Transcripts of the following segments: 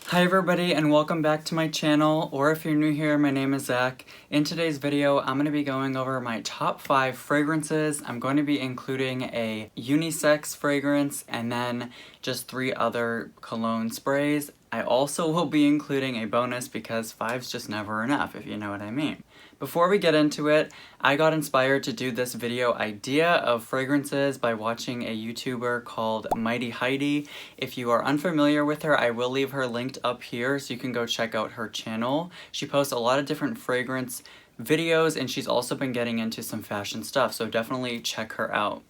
Hi everybody and welcome back to my channel, or if you're new here, my name is Zach. In today's video, I'm going to be going over my top 5 fragrances. I'm going to be including a unisex fragrance and then just 3 other cologne sprays. I also will be including a bonus because 5's just never enough, if you know what I mean. Before we get into it, I got inspired to do this video idea of fragrances by watching a YouTuber called Mighty Heidi. If you are unfamiliar with her, I will leave her linked up here so you can go check out her channel. She posts a lot of different fragrance videos and she's also been getting into some fashion stuff, so definitely check her out.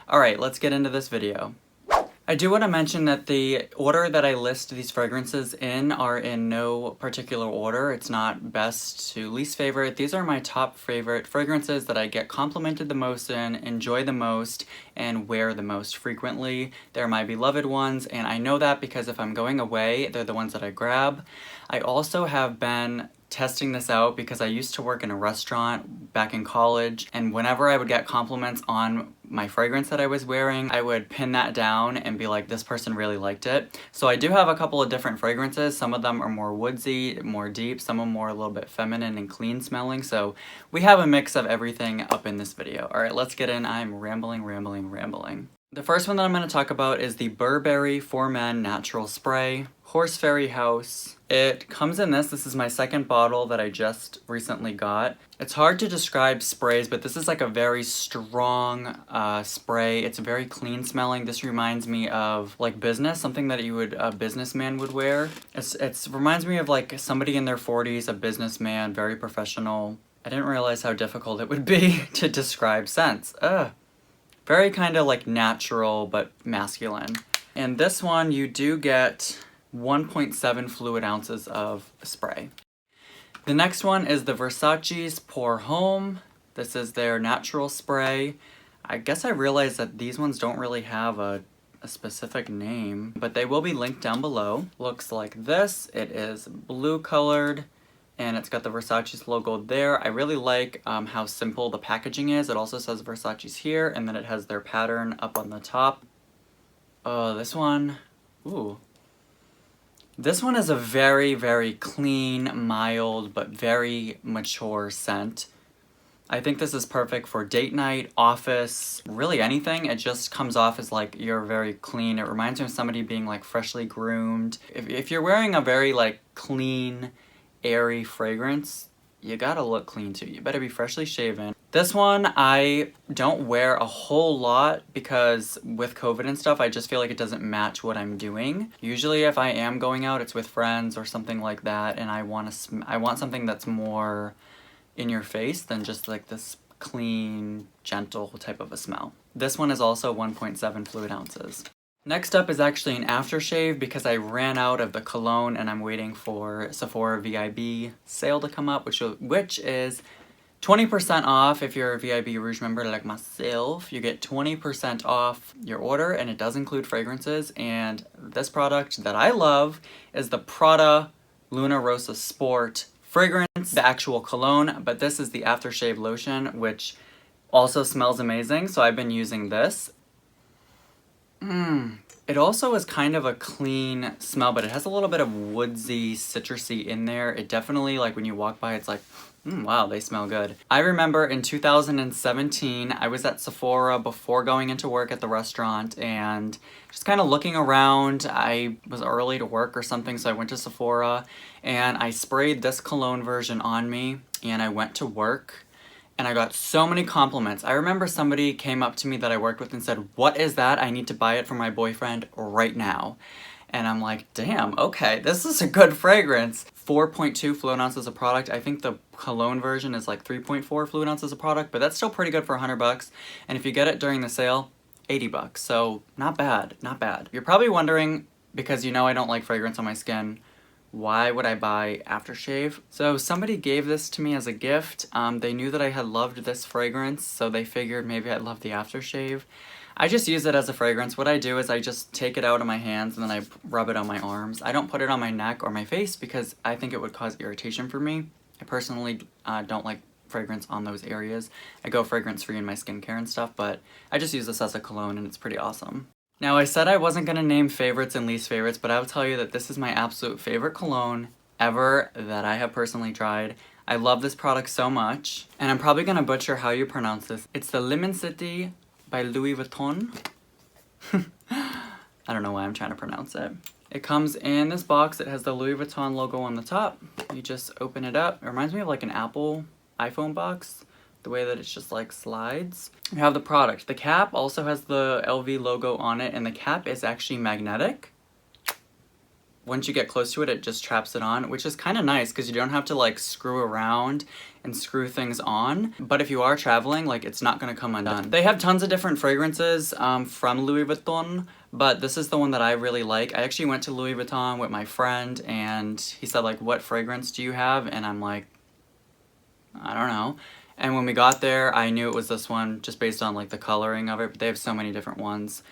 Alright, let's get into this video. I do want to mention that the order that I list these fragrances in are in no particular order. It's not best to least favorite. These are my top favorite fragrances that I get complimented the most in, enjoy the most, and wear the most frequently. They're my beloved ones, and I know that because if I'm going away, they're the ones that I grab. I also have been testing this out because I used to work in a restaurant back in college, and whenever I would get compliments on my fragrance that I was wearing, I would pin that down and be like, this person really liked it. So I do have a couple of different fragrances. Some of them are more woodsy, more deep, some are more a little bit feminine and clean smelling, so we have a mix of everything up in this video. Alright, let's get in. I'm rambling. The first one that I'm going to talk about is the Burberry For Men Natural Spray, Horse Fairy House. It comes in this is my second bottle that I just recently got. It's hard to describe sprays, but this is like a very strong spray. It's very clean smelling. This reminds me of like business, something that a businessman would wear. It reminds me of like somebody in their 40s, a businessman, very professional. I didn't realize how difficult it would be to describe scents. Very kind of like natural but masculine. And this one you do get 1.7 fluid ounces of spray. The next one is the Versace's Pour Homme. This is their natural spray. I guess I realized that these ones don't really have a specific name, but they will be linked down below. Looks like this. It is blue colored and it's got the Versace's logo there. I really like how simple the packaging is. It also says Versace's here, and then it has their pattern up on the top. Oh, this one, ooh. This one is a very, very clean, mild, but very mature scent. I think this is perfect for date night, office, really anything. It just comes off as like you're very clean. It reminds me of somebody being like freshly groomed. If you're wearing a very like clean, airy fragrance, you gotta look clean too. You better be freshly shaven. This one I don't wear a whole lot because with COVID and stuff, I just feel like it doesn't match what I'm doing. Usually if I am going out, it's with friends or something like that, and I want something that's more in your face than just like this clean, gentle type of a smell. This one is also 1.7 fluid ounces. Next up is actually an aftershave because I ran out of the cologne and I'm waiting for Sephora VIB sale to come up, which is 20% off. If you're a VIB Rouge member like myself, you get 20% off your order, and it does include fragrances. And this product that I love is the Prada Luna Rosa Sport fragrance, the actual cologne, but this is the aftershave lotion, which also smells amazing, so I've been using this. It also is kind of a clean smell, but it has a little bit of woodsy, citrusy in there. It definitely, like when you walk by, it's like, wow, they smell good. I remember in 2017, I was at Sephora before going into work at the restaurant and just kind of looking around. I was early to work or something, so I went to Sephora and I sprayed this cologne version on me and I went to work. And I got so many compliments. I remember somebody came up to me that I worked with and said, "What is that? I need to buy it for my boyfriend right now." And I'm like, damn, okay, this is a good fragrance. 4.2 fluid ounces of product. I think the cologne version is like 3.4 fluid ounces of product, but that's still pretty good for $100. And if you get it during the sale, $80. So not bad, not bad. You're probably wondering, because you know I don't like fragrance on my skin, why would I buy aftershave? So somebody gave this to me as a gift. They knew that I had loved this fragrance, so they figured maybe I'd love the aftershave. I just use it as a fragrance. What I do is I just take it out of my hands and then I rub it on my arms. I don't put it on my neck or my face because I think it would cause irritation for me. I personally don't like fragrance on those areas. I go fragrance free in my skincare and stuff, but I just use this as a cologne and it's pretty awesome. Now, I said I wasn't gonna name favorites and least favorites, but I will tell you that this is my absolute favorite cologne ever that I have personally tried. I love this product so much, and I'm probably gonna butcher how you pronounce this. It's the Lemon City by Louis Vuitton. I don't know why I'm trying to pronounce it. It comes in this box. It has the Louis Vuitton logo on the top. You just open it up. It reminds me of like an Apple iPhone box, the way that it's just like slides. You have the product. The cap also has the LV logo on it, and the cap is actually magnetic. Once you get close to it, it just traps it on, which is kind of nice because you don't have to like screw around and screw things on. But if you are traveling, like it's not going to come undone. They have tons of different fragrances from Louis Vuitton, but this is the one that I really like. I actually went to Louis Vuitton with my friend, and he said like, what fragrance do you have? And I'm like, I don't know. And when we got there, I knew it was this one just based on like the coloring of it, but they have so many different ones.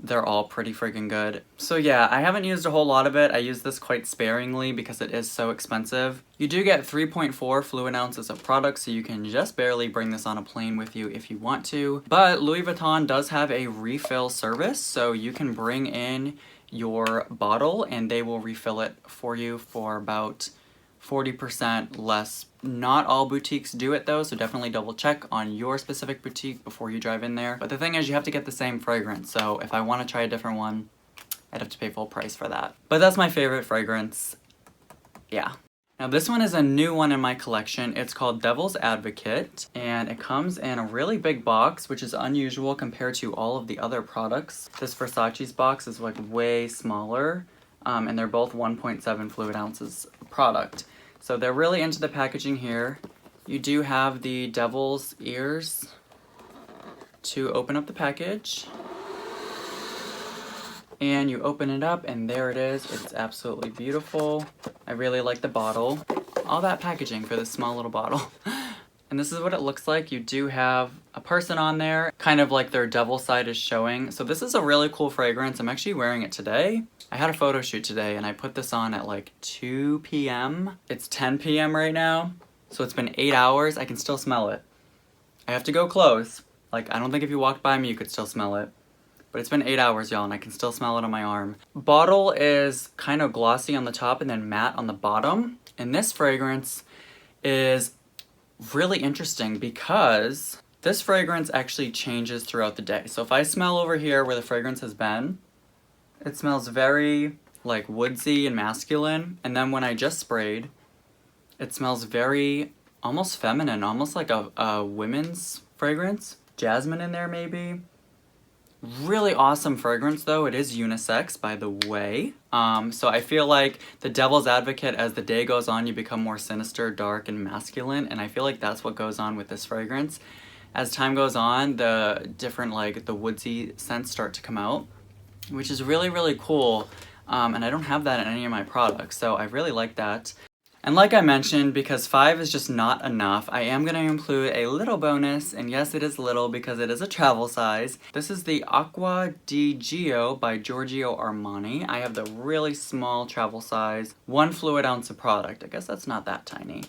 They're all pretty freaking good. So yeah, I haven't used a whole lot of it. I use this quite sparingly because it is so expensive. You do get 3.4 fluid ounces of product, so you can just barely bring this on a plane with you if you want to. But Louis Vuitton does have a refill service, so you can bring in your bottle and they will refill it for you for about 40% less. Not all boutiques do it though, so definitely double check on your specific boutique before you drive in there. But the thing is, you have to get the same fragrance, so if I want to try a different one, I'd have to pay full price for that. But that's my favorite fragrance. Yeah. Now this one is a new one in my collection. It's called Devil's Advocate, and it comes in a really big box, which is unusual compared to all of the other products. This Versace's box is like way smaller, and they're both 1.7 fluid ounces product. So they're really into the packaging here. You do have the devil's ears to open up the package. And you open it up and there it is. It's absolutely beautiful. I really like the bottle. All that packaging for this small little bottle. And this is what it looks like. You do have a person on there, kind of like their devil side is showing. So this is a really cool fragrance. I'm actually wearing it today. I had a photo shoot today and I put this on at like 2 p.m. It's 10 p.m. right now. So it's been 8 hours. I can still smell it. I have to go close. Like, I don't think if you walked by me, you could still smell it. But it's been 8 hours, y'all, and I can still smell it on my arm. Bottle is kind of glossy on the top and then matte on the bottom. And this fragrance is really interesting because this fragrance actually changes throughout the day. So if I smell over here where the fragrance has been, it smells very like woodsy and masculine. And then when I just sprayed, it smells very almost feminine, almost like a women's fragrance. Jasmine in there maybe. Really awesome fragrance though. It is unisex, by the way. So I feel like the Devil's Advocate, as the day goes on, you become more sinister, dark, and masculine. And I feel like that's what goes on with this fragrance. As time goes on, the different, like, the woodsy scents start to come out, which is really, really cool. And I don't have that in any of my products, so I really like that. And like I mentioned, because 5 is just not enough, I am going to include a little bonus, and yes, it is little because it is a travel size. This is the Acqua di Gio by Giorgio Armani. I have the really small travel size, 1 fluid ounce of product. I guess that's not that tiny.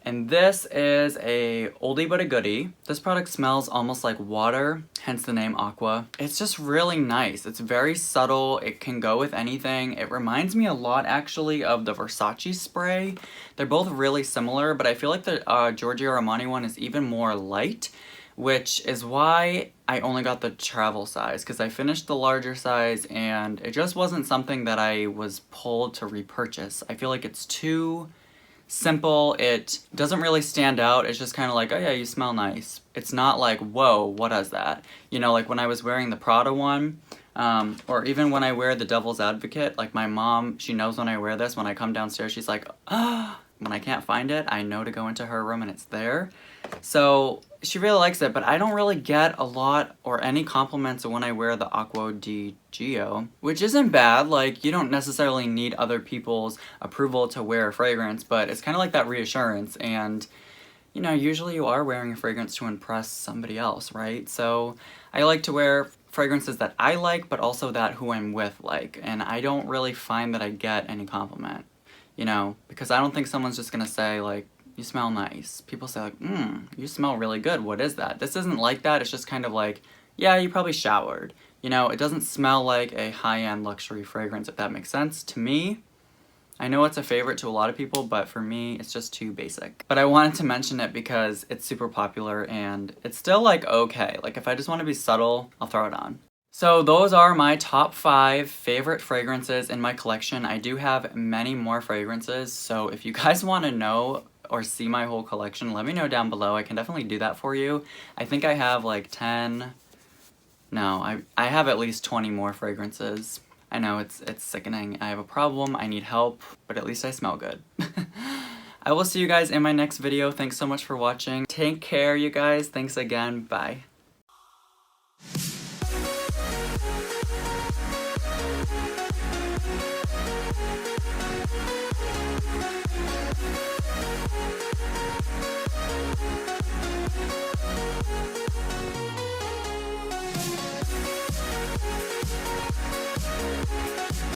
And this is a oldie but a goodie. This product smells almost like water, hence the name Aqua. It's just really nice. It's very subtle. It can go with anything. It reminds me a lot actually of the Versace spray. They're both really similar, but I feel like the Giorgio Armani one is even more light, which is why I only got the travel size, because I finished the larger size and it just wasn't something that I was pulled to repurchase. I feel like it's too simple. It doesn't really stand out. It's just kind of like, oh yeah, you smell nice. It's not like, whoa, what is that? You know, like when I was wearing the Prada one, or even when I wear the Devil's Advocate, like my mom, she knows when I wear this. When I come downstairs, she's like, ah, when I can't find it, I know to go into her room and it's there. So she really likes it, but I don't really get a lot or any compliments when I wear the Acqua di Gio, which isn't bad. Like, you don't necessarily need other people's approval to wear a fragrance, but it's kind of like that reassurance. And, you know, usually you are wearing a fragrance to impress somebody else, right? So I like to wear fragrances that I like, but also that who I'm with like, and I don't really find that I get any compliment, you know, because I don't think someone's just gonna say like, you smell nice. People say like, you smell really good. What is that? This isn't like that. It's just kind of like, yeah, you probably showered. You know, it doesn't smell like a high-end luxury fragrance, if that makes sense. To me, I know it's a favorite to a lot of people, but for me, it's just too basic. But I wanted to mention it because it's super popular and it's still like okay. Like if I just want to be subtle, I'll throw it on. So those are my top 5 favorite fragrances in my collection. I do have many more fragrances, so if you guys want to know or see my whole collection, let me know down below. I can definitely do that for you. I think I have like 10, no, I have at least 20 more fragrances. I know it's sickening. I have a problem, I need help, but at least I smell good. I will see you guys in my next video. Thanks so much for watching. Take care, you guys. Thanks again. Bye.